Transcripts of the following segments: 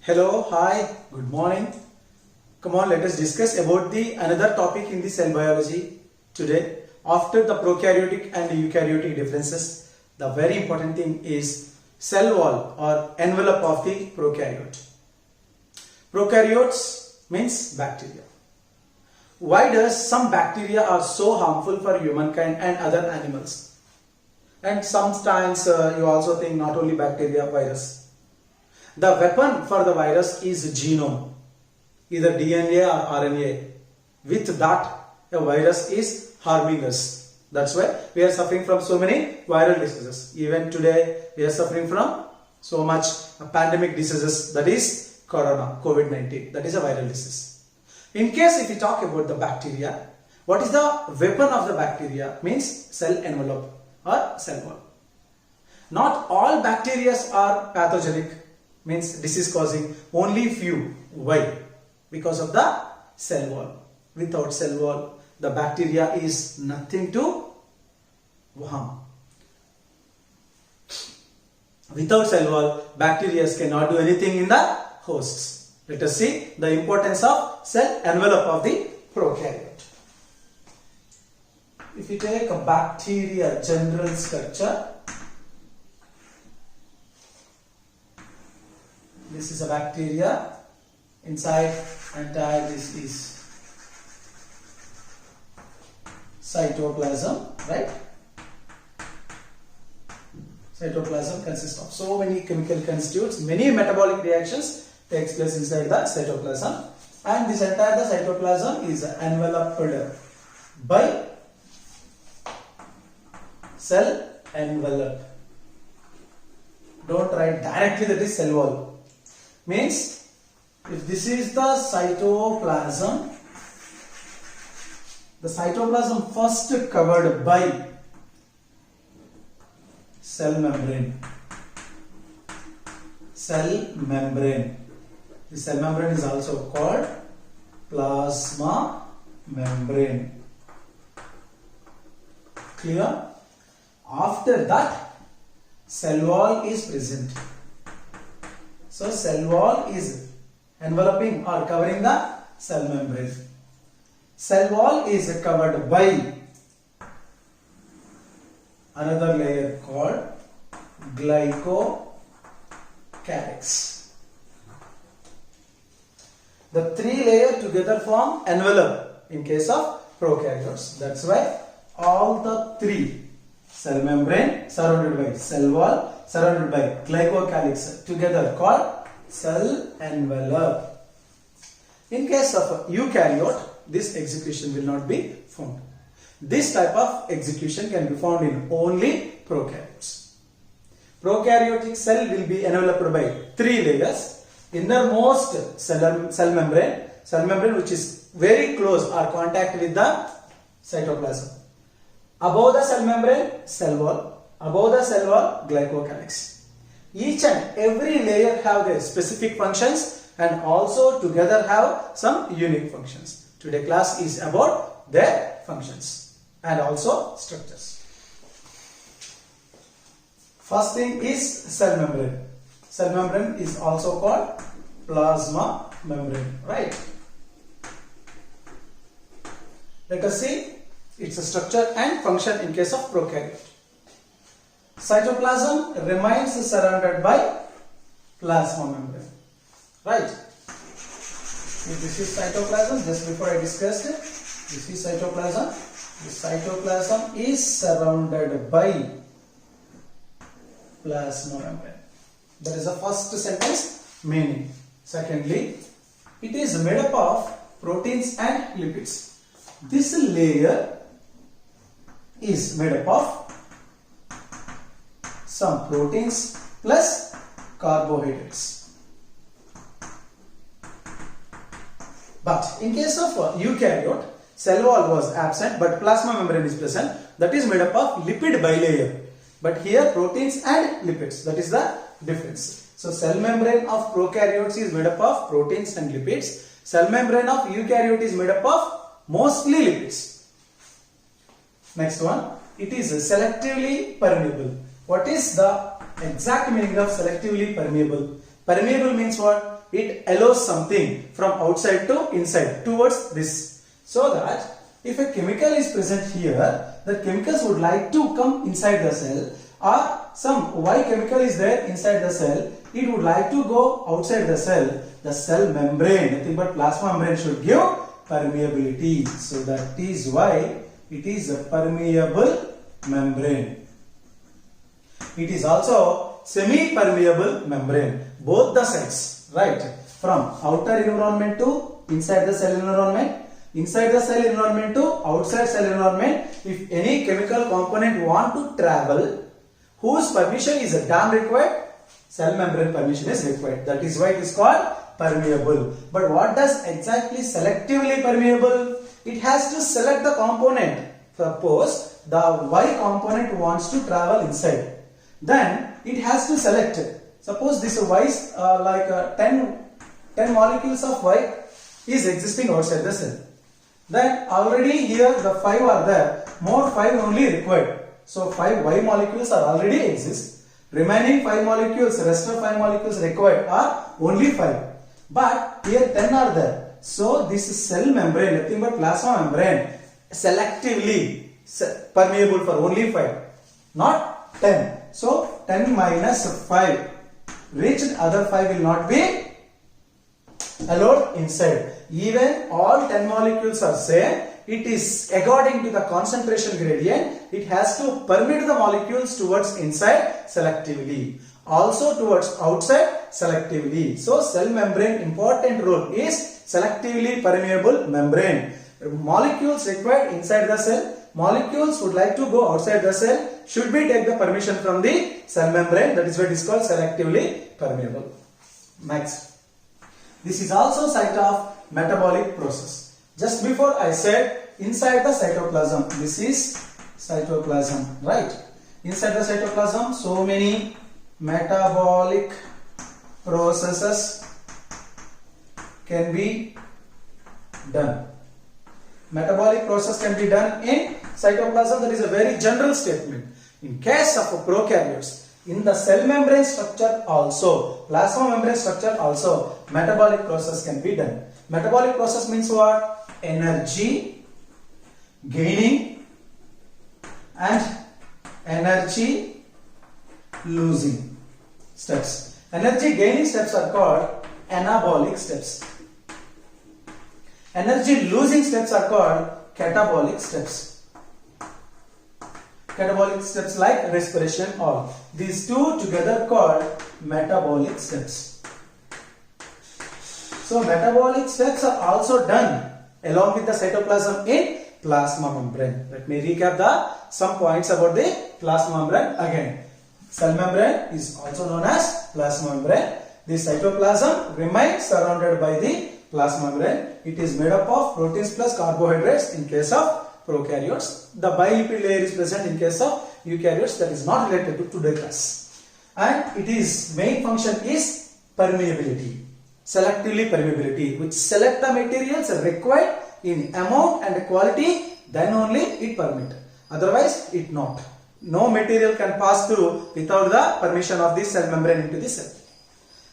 Hello, hi, good morning. Come on, let us discuss about the another topic in the cell biology today. After the prokaryotic and eukaryotic differences, the very important thing is cell wall or envelope of the prokaryote. Prokaryotes means bacteria. Why does some bacteria are so harmful for humankind and other animals? And sometimes you also think not only bacteria, virus. The weapon for the virus is genome, either DNA or RNA. With that, a virus is harming us. That's why we are suffering from so many viral diseases. Even today, we are suffering from so much pandemic diseases, that is corona, COVID-19. That is a viral disease. In case if we talk about the bacteria, what is the weapon of the bacteria? Means cell envelope or cell wall. Not all bacteria are pathogenic, means disease causing, only few. Why? Because of the cell wall. Without cell wall, the bacteria is nothing to harm. Without cell wall, bacteria cannot do anything in the hosts. Let us see the importance of cell envelope of the prokaryote. If you take a bacteria general structure, this is a bacteria. Inside entire this is cytoplasm, right? Cytoplasm consists of so many chemical constituents, many metabolic reactions takes place inside the cytoplasm, and this entire the cytoplasm is enveloped by cell envelope. Don't write directly that is cell wall. Means if this is the cytoplasm first covered by cell membrane. Cell membrane. The cell membrane is also called plasma membrane. Clear? After that, cell wall is present. So cell wall is enveloping or covering the cell membrane. Cell wall is covered by another layer called glycocalyx. The three layers together form envelope in case of prokaryotes. That's why all the three, cell membrane surrounded by cell wall surrounded by glycocalyx, together called cell envelope. In case of eukaryote, this execution will not be found. This type of execution can be found in only prokaryotes. Prokaryotic cell will be enveloped by three layers. Innermost cell membrane which is very close or contact with the cytoplasm. Above the cell membrane, cell wall. Above the cell wall, glycocalyx. Each and every layer have their specific functions and also together have some unique functions. Today class is about their functions and also structures. First thing is cell membrane. Cell membrane is also called plasma membrane, right? Let us see its structure and function in case of prokaryote. Cytoplasm remains surrounded by plasma membrane, right? If this is cytoplasm, just before I discussed it, this is cytoplasm. The cytoplasm is surrounded by plasma membrane. That is the first sentence meaning. Secondly, it is made up of proteins and lipids. This layer is made up of some proteins plus carbohydrates. But in case of eukaryote, cell wall was absent but plasma membrane is present. That is made up of lipid bilayer. But here proteins and lipids. That is the difference. So cell membrane of prokaryotes is made up of proteins and lipids. Cell membrane of eukaryote is made up of mostly lipids. Next one, it is selectively permeable. What is the exact meaning of selectively permeable? Permeable means what? It allows something from outside to inside towards this. So that if a chemical is present here, the chemicals would like to come inside the cell, or some Y chemical is there inside the cell, it would like to go outside the cell membrane, nothing but plasma membrane should give permeability. So that is why it is a permeable membrane. It is also semi-permeable membrane, both the sides, right? From outer environment to inside the cell environment, inside the cell environment to outside cell environment. If any chemical component want to travel, whose permission is required? Cell membrane permission is required. That is why it is called permeable. But what does exactly selectively permeable? It has to select the component. Suppose the Y component wants to travel inside. Then it has to select. Suppose this Y is 10 molecules of Y is existing outside the cell. Then already here the 5 are there. More 5 only required. So 5 Y molecules are already exist. Remaining 5 molecules, rest of 5 molecules required are only 5. But here 10 are there. So this cell membrane, nothing but plasma membrane, selectively permeable for only 5, not 10. So 10 minus 5, reached other 5 will not be allowed inside. Even all 10 molecules are same, it is according to the concentration gradient, it has to permit the molecules towards inside selectively, also towards outside selectively. So cell membrane important role is selectively permeable membrane. Molecules required inside the cell, molecules would like to go outside the cell, should be take the permission from the cell membrane. That is why it is called selectively permeable. Next, this is also site of metabolic process. Just before I said inside the cytoplasm, this is cytoplasm, right? Inside the cytoplasm, so many metabolic processes can be done. Metabolic process can be done in cytoplasm. That is a very general statement. In case of prokaryotes, in the cell membrane structure also, plasma membrane structure also, metabolic process can be done. Metabolic process means what? Energy gaining and energy losing steps. Energy gaining steps are called anabolic steps. Energy losing steps are called catabolic steps. Catabolic steps like respiration, all. These two together called metabolic steps. So metabolic steps are also done along with the cytoplasm in plasma membrane. Let me recap some points about the plasma membrane again. Cell membrane is also known as plasma membrane. The cytoplasm remains surrounded by the plasma membrane. It is made up of proteins plus carbohydrates in case of prokaryotes. The bilipid layer is present in case of eukaryotes, that is not related to today's class. And it is main function is permeability. Selectively permeability, which select the materials required in amount and quality, then only it permit. Otherwise it not. No material can pass through without the permission of the cell membrane into the cell.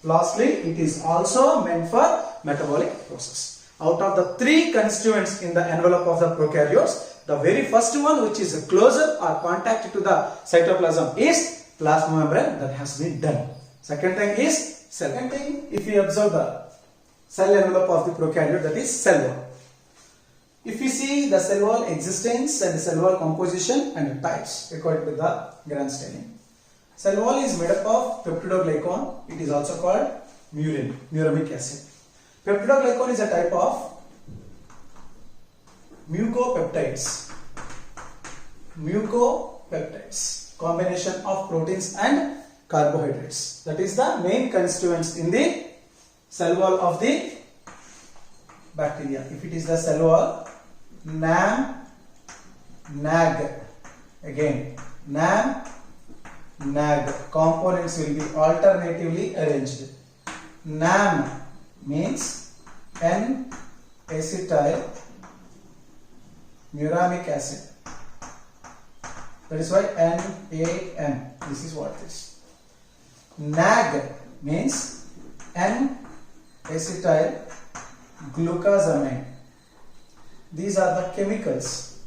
Lastly, it is also meant for metabolic process. Out of the 3 constituents in the envelope of the prokaryotes, the very first one, which is closer or contact to the cytoplasm, is plasma membrane. That has been done. Second thing is if we observe the cell envelope of the prokaryote, that is cell wall. If we see the cell wall existence and cell wall composition and types according to the Grand staining. Cell wall is made up of peptidoglycan. It is also called muramic acid. Peptidoglycan is a type of mucopeptides. Mucopeptides, combination of proteins and carbohydrates. That is the main constituents in the cell wall of the bacteria. If it is the cell wall, NAM, NAG, again NAM, NAG components will be alternatively arranged. NAM means N-acetyl muramic acid. That is why NAM. This is what it is. NAG means N-acetyl glucosamine. These are the chemicals.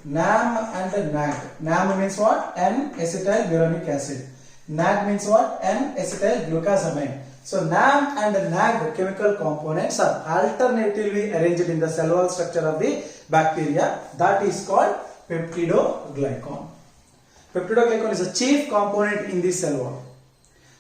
NAM and NAG. NAM means what? N-acetyl uronic acid. NAG means what? N-acetyl glucosamine. So NAM and NAG chemical components are alternatively arranged in the cell wall structure of the bacteria. That is called peptidoglycan. Peptidoglycan is a chief component in the cell wall.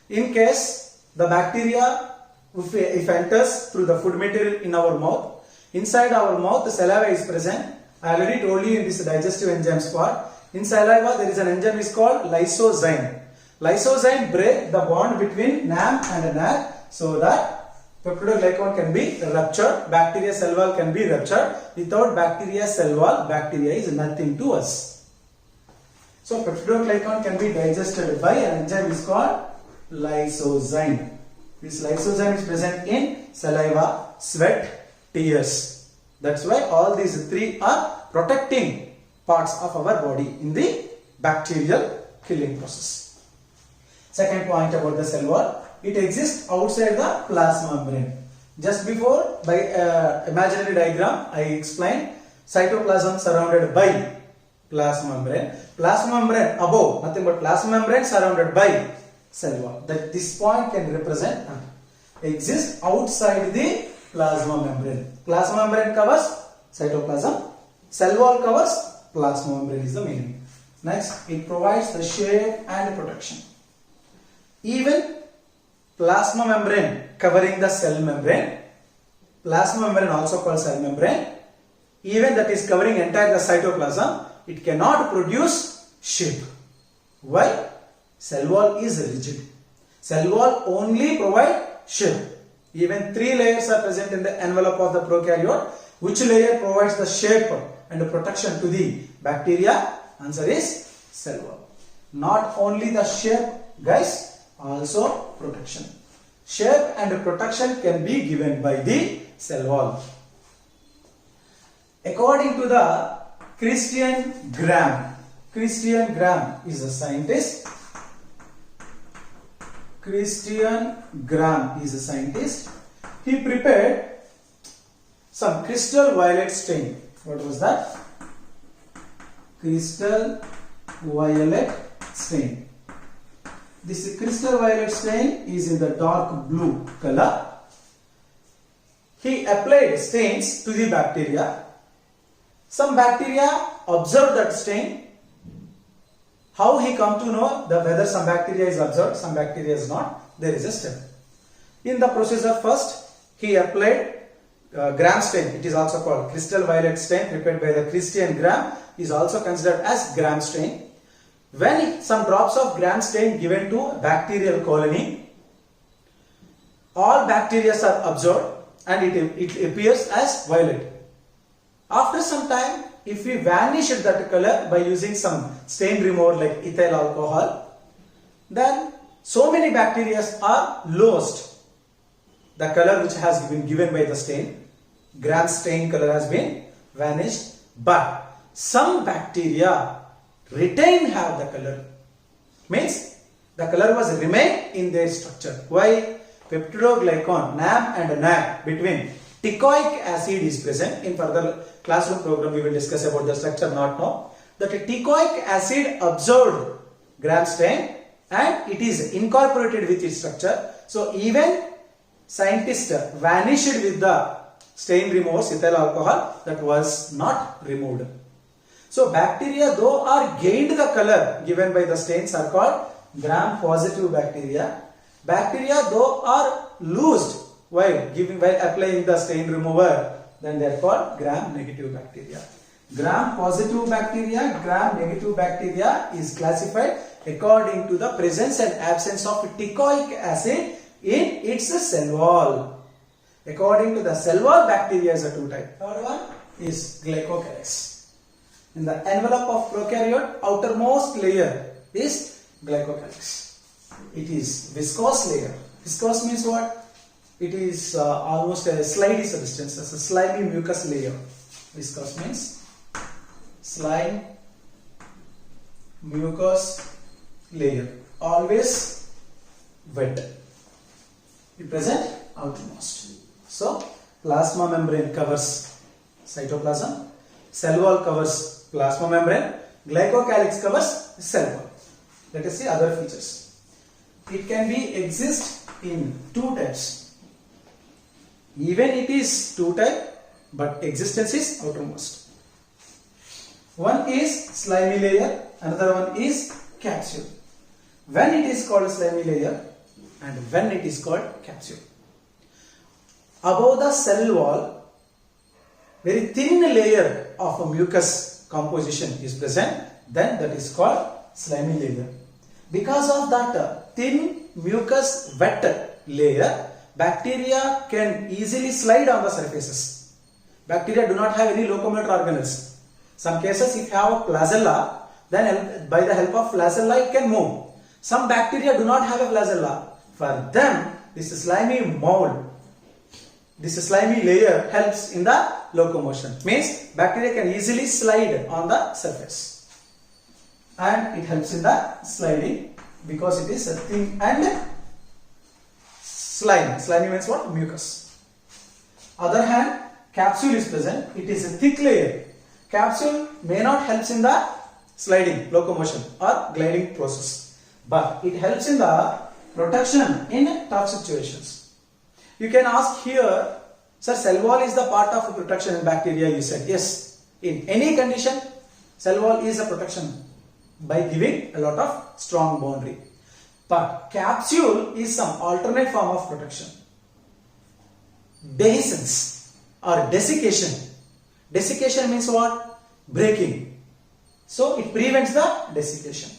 In case the bacteria, if enters through the food material in our mouth, inside our mouth the saliva is present. I already told you in this digestive enzymes part. In saliva there is an enzyme is called lysozyme. Lysozyme break the bond between NAM and NAG so that peptidoglycan can be ruptured. Bacteria cell wall can be ruptured. Without bacteria cell wall, bacteria is nothing to us. So peptidoglycan can be digested by an enzyme is called lysozyme. This lysozyme is present in saliva, sweat, tears. That's why all these three are protecting parts of our body in the bacterial killing process. Second point about the cell wall, it exists outside the plasma membrane. Just before, by imaginary diagram, I explained cytoplasm surrounded by plasma membrane. Plasma membrane above, nothing but plasma membrane surrounded by cell wall. That this point can represent exists outside the plasma membrane. Plasma membrane covers cytoplasm. Cell wall covers plasma membrane is the meaning. Next, it provides the shape and protection. Even plasma membrane covering the cell membrane, plasma membrane also called cell membrane, even that is covering entire the cytoplasm, it cannot produce shape. Why? Cell wall is rigid. Cell wall only provide shape. Even three layers are present in the envelope of the prokaryote. Which layer provides the shape and the protection to the bacteria? Answer is cell wall. Not only the shape, guys, also protection. Shape and protection can be given by the cell wall. According to the Christian Graham is a scientist. Christian Graham is a scientist. He prepared some crystal violet stain. What was that? Crystal violet stain. This crystal violet stain is in the dark blue color. He applied stains to the bacteria. Some bacteria observed that stain. How he come to know that whether some bacteria is observed, some bacteria is not? There is a step. In the procedure, first he applied Gram stain. It is also called crystal violet stain prepared by the Christian Graham is also considered as Gram stain. When some drops of Gram stain given to a bacterial colony, all bacteria are observed and it appears as violet. After some time, if we vanish that color by using some stain remover like ethyl alcohol, then so many bacteria are lost. The color which has been given by the stain, Gram stain color has been vanished, but some bacteria have the color. Means the color was remain in their structure. Why? Peptidoglycan, NAM and NAG between teichoic acid is present. In further classroom program we will discuss about the structure, not now. That teichoic acid absorbed Gram stain and it is incorporated with its structure. So even scientists vanished with the stain removers, ethyl alcohol, that was not removed. So bacteria though are gained the color given by the stains are called Gram positive bacteria. Bacteria though are loosed while applying the stain remover, then they are called Gram negative bacteria. Gram positive bacteria, Gram negative bacteria is classified according to the presence and absence of teichoic acid in its cell wall. According to the cell wall, bacteria is a two type. Third one is glycocalyx. In the envelope of prokaryote, outermost layer is glycocalyx. It is viscous layer. Viscous means what? It is almost a slimy substance, as a slimy mucus layer. Viscous means slime, mucus layer, always wet. It present outermost. So plasma membrane covers cytoplasm, cell wall covers plasma membrane, glycocalyx covers cell wall. Let us see other features. It can be exist in two types. Even it is two type, but existence is outermost. One is slimy layer, another one is capsule. When it is called slimy layer and when it is called capsule. Above the cell wall, very thin layer of a mucus composition is present, then that is called slimy layer. Because of that thin mucus wet layer, bacteria can easily slide on the surfaces. Bacteria do not have any locomotor organelles. Some cases if you have a flagella, then by the help of flagella it can move. Some bacteria do not have a flagella. For them, this slimy mold, this slimy layer helps in the locomotion. Means bacteria can easily slide on the surface. And it helps in the sliding because it is a thin and slimy. Slimy means what? Mucus. Other hand, capsule is present. It is a thick layer. Capsule may not help in the sliding, locomotion or gliding process, but it helps in the protection in tough situations. You can ask here, sir, cell wall is the part of protection in bacteria. You said yes. In any condition, cell wall is a protection by giving a lot of strong boundary. But capsule is some alternate form of protection. Dehiscence or desiccation. Desiccation means what? Breaking. So it prevents the desiccation.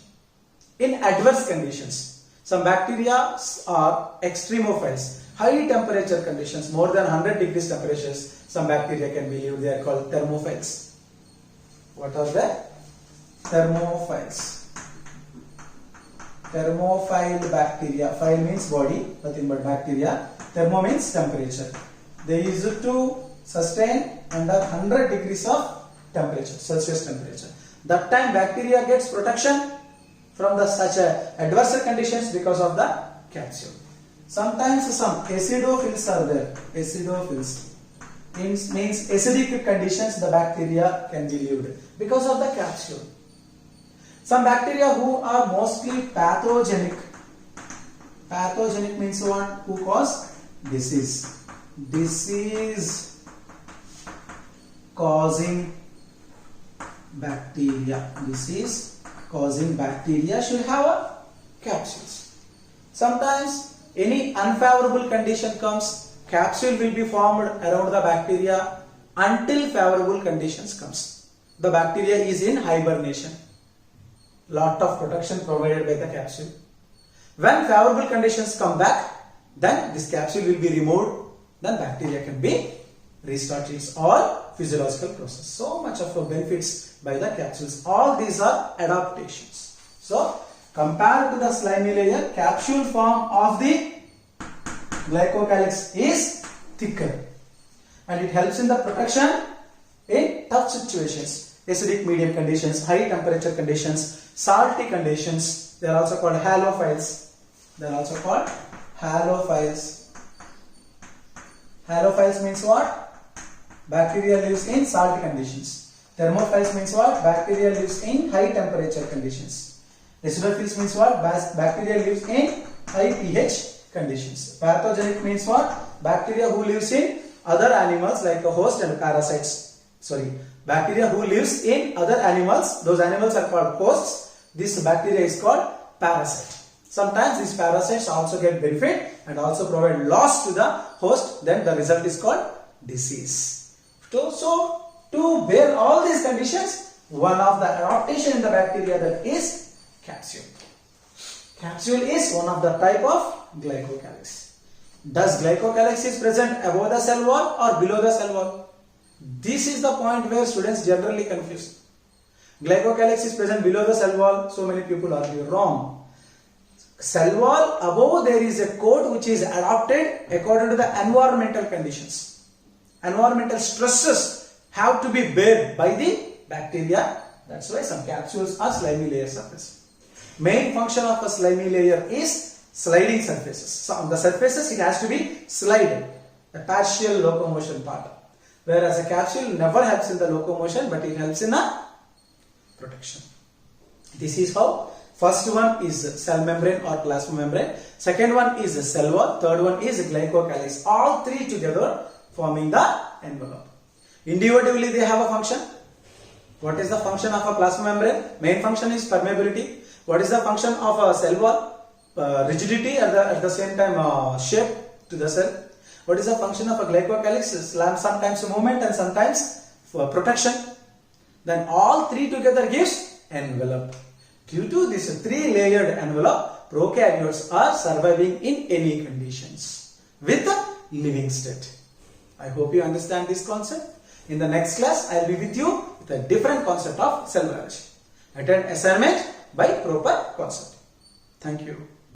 In adverse conditions, some bacteria are extremophiles. High temperature conditions, more than 100 degrees temperatures, some bacteria can be lived. They are called thermophiles. What are they? Thermophiles. Thermophile bacteria. Phile means body, nothing but bacteria. Thermo means temperature. They used to sustain under 100 degrees of temperature, Celsius temperature. That time bacteria gets protection from the such adverse conditions because of the capsule. Sometimes some acidophils are there. Acidophils means acidic conditions the bacteria can be lived because of the capsule. Some bacteria who are mostly pathogenic. Pathogenic means what? Who cause disease. Disease causing bacteria. Disease causing bacteria should have capsules. Sometimes any unfavorable condition comes, capsule will be formed around the bacteria until favorable conditions comes. The bacteria is in hibernation. Lot of protection provided by the capsule. When favorable conditions come back, then this capsule will be removed, then bacteria can be restarted. It's all physiological process. So much of benefits by the capsules. All these are adaptations. So compared to the slimy layer, capsule form of the glycocalyx is thicker and it helps in the protection in tough situations, acidic medium conditions, high temperature conditions, salty conditions. They are also called halophiles. They are also called halophiles. Halophiles means what? Bacteria lives in salty conditions. Thermophiles means what? Bacteria lives in high temperature conditions. Acidophils means what? Bacteria lives in high pH conditions. Pathogenic means what? Bacteria who lives in other animals like a host and parasites. Bacteria who lives in other animals, those animals are called hosts. This bacteria is called parasite. Sometimes these parasites also get benefit and also provide loss to the host, then the result is called disease. So to bear all these conditions, one of the adaptation in the bacteria that is capsule. Capsule is one of the type of glycocalyx. Does glycocalyx is present above the cell wall or below the cell wall? This is the point where students generally confuse. Glycocalyx is present below the cell wall, so many people argue wrong. Cell wall above there is a coat which is adapted according to the environmental conditions. Environmental stresses have to be bared by the bacteria. That's why some capsules or slimy layers are present. Main function of a slimy layer is sliding surfaces. So on the surfaces it has to be slide, a partial locomotion part. Whereas a capsule never helps in the locomotion, but it helps in a protection. This is how. First one is cell membrane or plasma membrane. Second one is cell wall. Third one is glycocalyx. All three together forming the envelope. Individually they have a function. What is the function of a plasma membrane? Main function is permeability. What is the function of a cell wall? Rigidity, at the same time shape to the cell. What is the function of a glycocalyx? Sometimes movement and sometimes for protection. Then all three together gives envelope. Due to this three-layered envelope, prokaryotes are surviving in any conditions with the living state. I hope you understand this concept. In the next class, I will be with you with a different concept of cell biology. Attend assignment by proper concept. Thank you.